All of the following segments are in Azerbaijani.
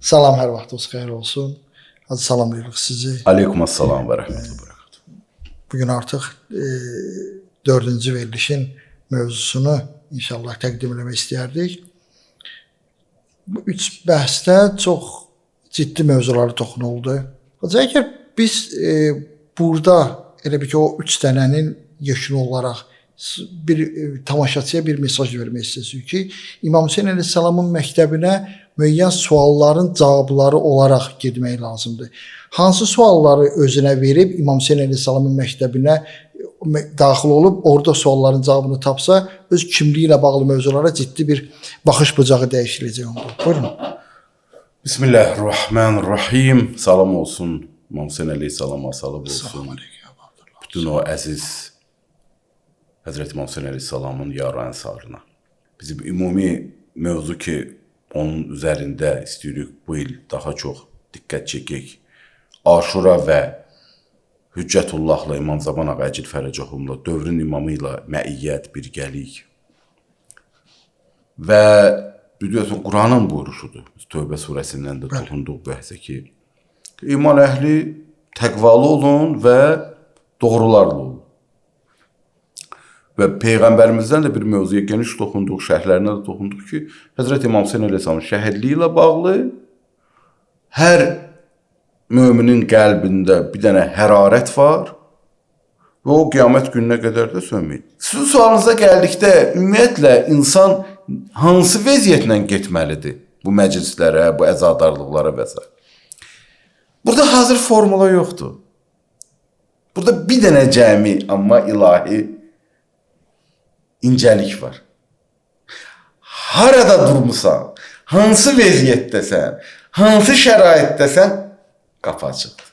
Salam, hər vaxtınız xeyir olsun. Hadi salamlayırıq sizi. Aleykümselam və rəhmətullah. Bugün artıq 4-cü verilişin mövzusunu inşallah təqdim etmək istəyərdik. Bu 3 bəhsdə çox ciddi mövzulara toxunuldu. Özellikle biz burada elə bir ki o 3 dənənin yeşini olaraq bir tamaşaçıya bir mesaj vermək istəyirik ki, İmam Hüseyn əleyhissalamın məktəbinə müəyyən sualların cavabları olaraq getmək lazımdır. Hansı sualları özünə verib İmam Hüseyn əleyhissalamın məktəbinə daxil olub orada sualların cavabını tapsa öz kimliyi ilə bağlı mövzulara ciddi bir baxış bucağı dəyişiləcək onda. Buyurun. Bismillahirrahmanirrahim. Salam olsun İmam Hüseyn əleyhissalama, salam olsun. Bütün o əziz Həzrət İmam Hüseyn əleyhissalamın yar ənsarına. Bizim ümumi mövzu ki, onun üzərində istəyirik bu il daha çox diqqət çəkək. Aşura və Hüccətullahla İmam Zaman Ağa Əcil Fərəcəhumla dövrün imamı ilə məiyyət, birgəlik. Və biliyorsun Quranın buyuruşudur. Tövbə surəsindən də toxunduq bəhsə ki, iman əhli təqvalı olun və doğrularla olun. Və Peyğəmbərimizdən də bir mövzuya geniş toxunduq, şərhlərinə də toxunduq ki, Həzrət İmam Hüseyn əleyhissalamın şəhidliyi ilə bağlı hər müminin qəlbində bir dənə hərarət var və o qiyamət gününə qədər də sönməyir. Sizin sualınıza gəldikdə ümumiyyətlə insan hansı vəziyyətlə getməlidir bu məclislərə, bu əzadarlıqlara və s. Burada hazır formula yoxdur. Burada bir dənə cəmi, amma ilahi incəlik var. Harada durmusan, hansı vəziyyətdəsən, hansı şəraitdəsən, qapı açıqdır.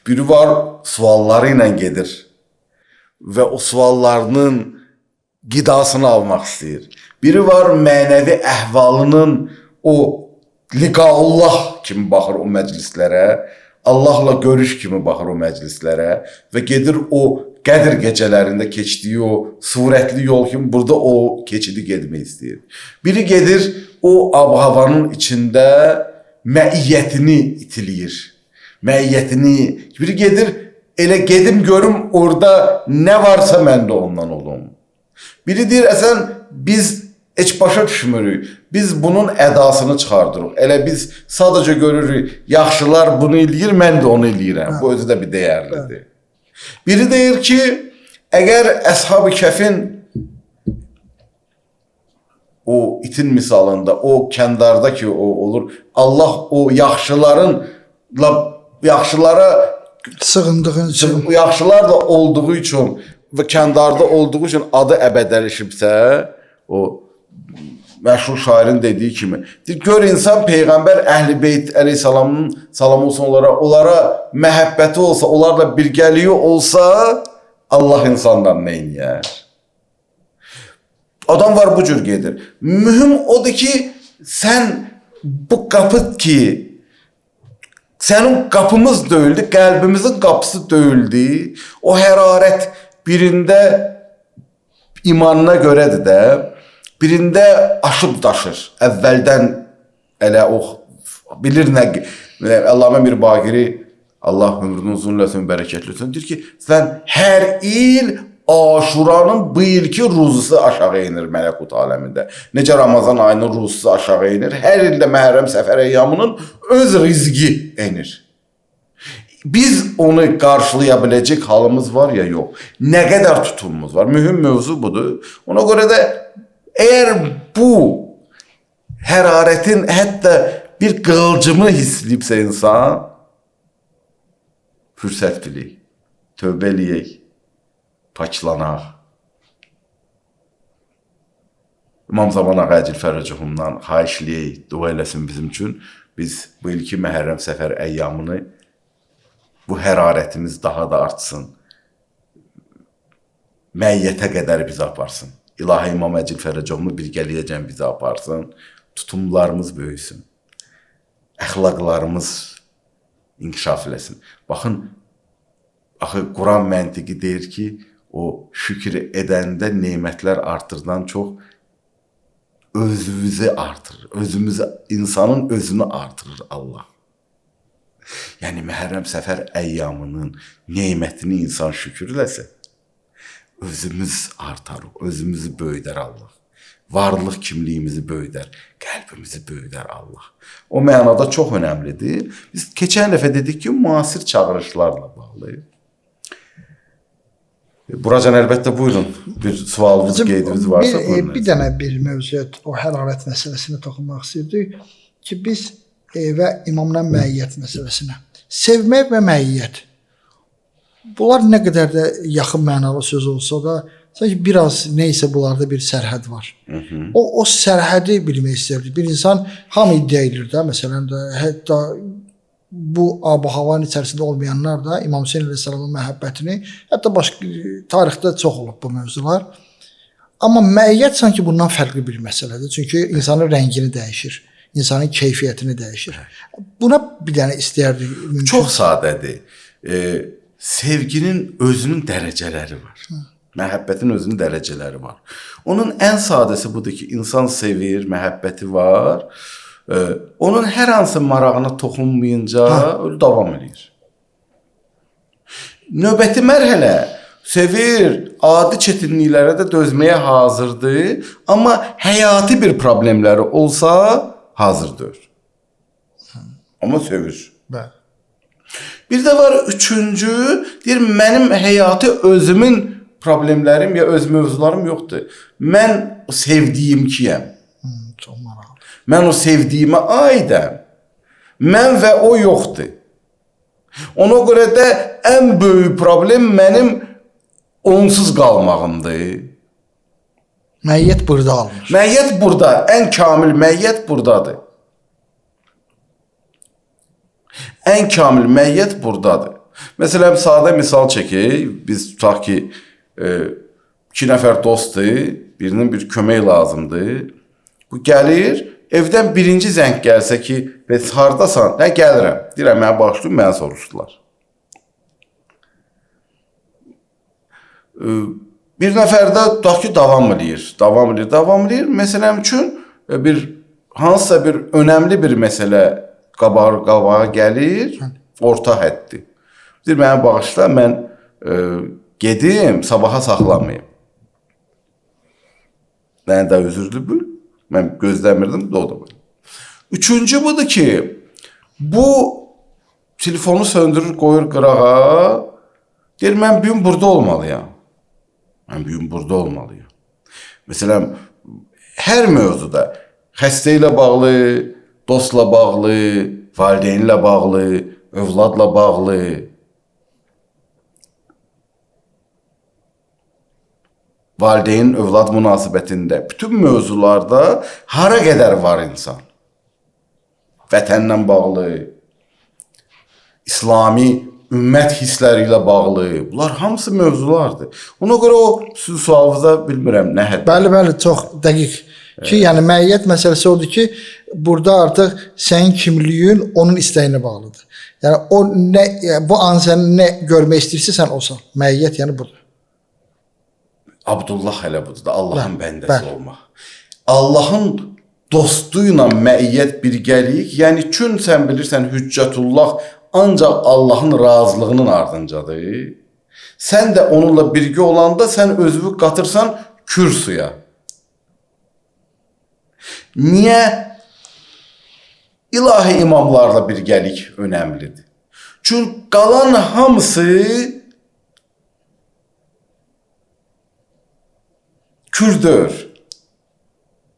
Biri var sualları ilə gedir və o suallarının qidasını almaq istəyir. Biri var mənəvi əhvalının o liqaullah kimi baxır o məclislərə, Allahla görüş kimi baxır o məclislərə və gedir o Qədir gecələrində keçdiyi o surətli yol kimi burada o keçidi getmək istəyir. Biri gedir o ab-havanın içində məiyyətini itiliyir. Məiyyətini. Biri gedir elə gedim görüm orada nə varsa mən də ondan olum. Biri deyir əsən biz heç başa düşmürük. Biz bunun ədasını çıxardırıq. Elə biz sadəcə görürük yaxşılar bunu eləyir, mən də onu eləyirəm. Bu özü də bir dəyərlidir. Biri deyir ki, əgər Əshab-ı Kəhfin o itin misalında, o kəndardakı ki o olur, Allah o yaxşılara sığındığın üçün, yaxşılar da olduğu üçün və kəndarda olduğu üçün adı əbədələşibsə, o məşhur şairin dediyi kimi, gör insan Peyğəmbər Əhl-i Beyt əleyhissalamın salamı olsun onlara məhəbbəti olsa, onlarla birgəliyi olsa, Allah insandan nə inəyər? Adam var bu cür gedir. Mühüm odur ki, sən bu qapı ki, sənin qapımız döyüldü, qəlbimizin qapısı döyüldü, o hərarət birində imanına görədir də, birində aşıb daşır. Əvvəldən elə o bilir nə Əllamə Mirbaqiri Allah ömrünü uzun eləsin, bərəkətli olsun. Deyir ki, sən hər il Aşuranın bu ilki ruzusu aşağı inir mələkut aləmində. Necə Ramazan ayının ruzusu aşağı inir, hər ildə Məhərrəm səfər əyyamının öz rizqi enir. Biz onu qarşılaya biləcək halımız var ya, yox. Nə qədər tutumumuz var? Mühüm mövzu budur. Ona görə də əgər bu hərarətin hətta bir qılcımı hissləyibsə insan, fürsət bilək, tövbə eləyək, paklanaq. İmam Zaman Ağa Əcil Fərəcəhumdan xahiş eləyək, dua eləsin bizim üçün. Biz bu ilki Məhərrəm səfər əyyamını bu hərarətimiz daha da artsın. Məiyyətə qədər bizi aparsın. İlahi İmam Əcil Fərəcəhumlu birgəliyəcən bizi aparsın. Tutumlarımız böyüsün. Əxlaqlarımız inkişaf eləsin. Baxın, axı Quran məntiqi deyir ki, o şükür edəndə nemətlər artırdan çox özümüzü artırır. İnsanın özünü artırır Allah. Yəni Məhərrəm səfər əyyamının nemətini insan şükür eləsə, özümüz artar, özümüzü böyüdər Allah. Varlıq kimliyimizi böyüdər, qəlbimizi böyüdər Allah. O mənada çox önəmlidir. Biz keçən dəfə dedik ki, müasir çağırışlarla bağlı. Buracan əlbəttə buyurun. Bir sualınız, qeydiniz varsa buyurun. Bir dənə bir mövzuya, o hərarət məsələsinə toxunmaq istəyirdik ki, biz və imamla məiyyət məsələsinə. Sevmək və məiyyət. Bunlar nə qədər də yaxın mənalı söz olsa da, sanki biraz neysə bunlarda bir sərhəd var. O sərhədi bilmək istəyirdi. Bir insan hamı iddia edir də, məsələn də, hətta bu ab-havanın içərisində olmayanlar da İmam Hüseyn əleyhissalamın məhəbbətini, hətta başqa tarixdə çox olub bu mövzular. Amma məiyyət sanki bundan fərqli bir məsələdir. Çünki insanın rəngini dəyişir, insanın keyfiyyətini dəyişir. Buna bir dənə istəyərdik. Çox sadədir. Sevginin özünün dərəcələri var. Məhəbbətin özünün dərəcələri var. Onun ən sadəsi budur ki, insan sevir, məhəbbəti var. Onun hər hansı marağına toxunmayınca davam edir. Növbəti mərhələ sevir, adi çətinliklərə də dözməyə hazırdır, amma həyati bir problemləri olsa hazırdır. Amma sevir. Bəli. Bir də var üçüncü, deyir, mənim həyati özümün problemlərim ya öz mövzularım yoxdur. Mən o sevdiyimkiyəm. Çox maraqlı. Mən o sevdiyimə aidəm. Mən və o yoxdur. Ona görə də ən böyük problem mənim onsuz qalmağımdır. Məiyyət burada alınır. Məiyyət burada, ən kamil məiyyət buradadır. Ən kamil məiyyət buradadır. Məsələn, sadə misal çəkək. Biz tutaq ki, 2 nəfər dostdur, birinin bir kömək lazımdır. Bu gəlir, evdən birinci zəng gəlsə ki, bəs hardasan? Nə gəlirəm? Deyirəm, mənə bağışlayın, mənə soruşdular. Bir nəfər də tutaq ki, davam edir. Məsələn üçün hansısa bir önəmli bir məsələ qabağa gəlir, orta həddir. Deyir, mənə bağışla, mən gedim, sabaha saxlamayım. Mənə də özürlü bül. Mən gözləmirdim, o da böyle. Üçüncü budur ki, bu telefonu söndürür, qoyur qırağa. Deyir, mən bugün burada olmalıyam. Məsələn, hər mövzuda xəstə ilə bağlı, dostla bağlı, valideynlə bağlı, övladla bağlı, valideyn-övlad münasibətində, bütün mövzularda hara qədər var insan? Vətənlə bağlı, İslami ümmət hissləri ilə bağlı, bunlar hamısı mövzulardır. Ona görə o sualınıza bilmirəm nə hədd. Bəli, çox dəqiq. Ki, yəni məiyyət məsələsi odur ki, burada artıq sənin kimliyin onun istəyinə bağlıdır. Yəni o nə, bu an sən nə görmək istəyirsən, sən olsan. Məiyyət yəni budur. Abdullah hələ budur da, Allahın bəndəsi olmaq. Allahın dostuyla məiyyət birgəlik, yəni kün sən bilirsən hüccətullah ancaq Allahın razılığının ardıncadır. Sən də onunla birgə olanda sən özünü qatırsan kürsüyə. Niyə ilahi imamlarla birgəlik önəmlidir? Çünki qalan hamısı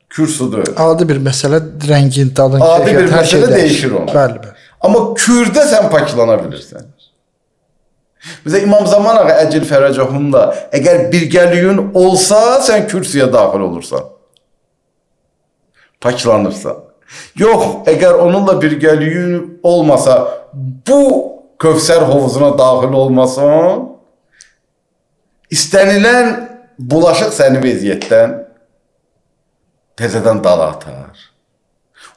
kürsüdür. Adi bir məsələ rəngin, dadın, adi bir məsələ dəyişir onu. Bəli. Amma kürdə sən paklana bilirsən. Bizə İmam Zaman ağa Əcil Fərəcəhumla əgər birgəliyin olsa, sən kürsüyə daxil olursan. Paklanırsan. Yox, əgər onunla birgəliyin olmasa, bu Kövsər hovuzuna daxil olmasan, istənilən bulaşıq səni vəziyyətdən təzədən dala atar.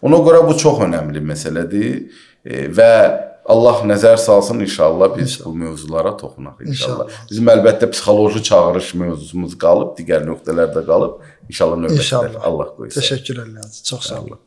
Ona görə bu çox önəmli məsələdir və Allah nəzər salsın inşallah biz İnşallah. bu mövzulara toxunaq inşallah. İnşallah. Bizim əlbəttə psixoloji çağırış mövzumuz qalıb, digər nöqtələrdə qalıb. İnşallah növbətdə. İnşallah. Allah qoysun. Təşəkkür edirəm. Çox sağ olun.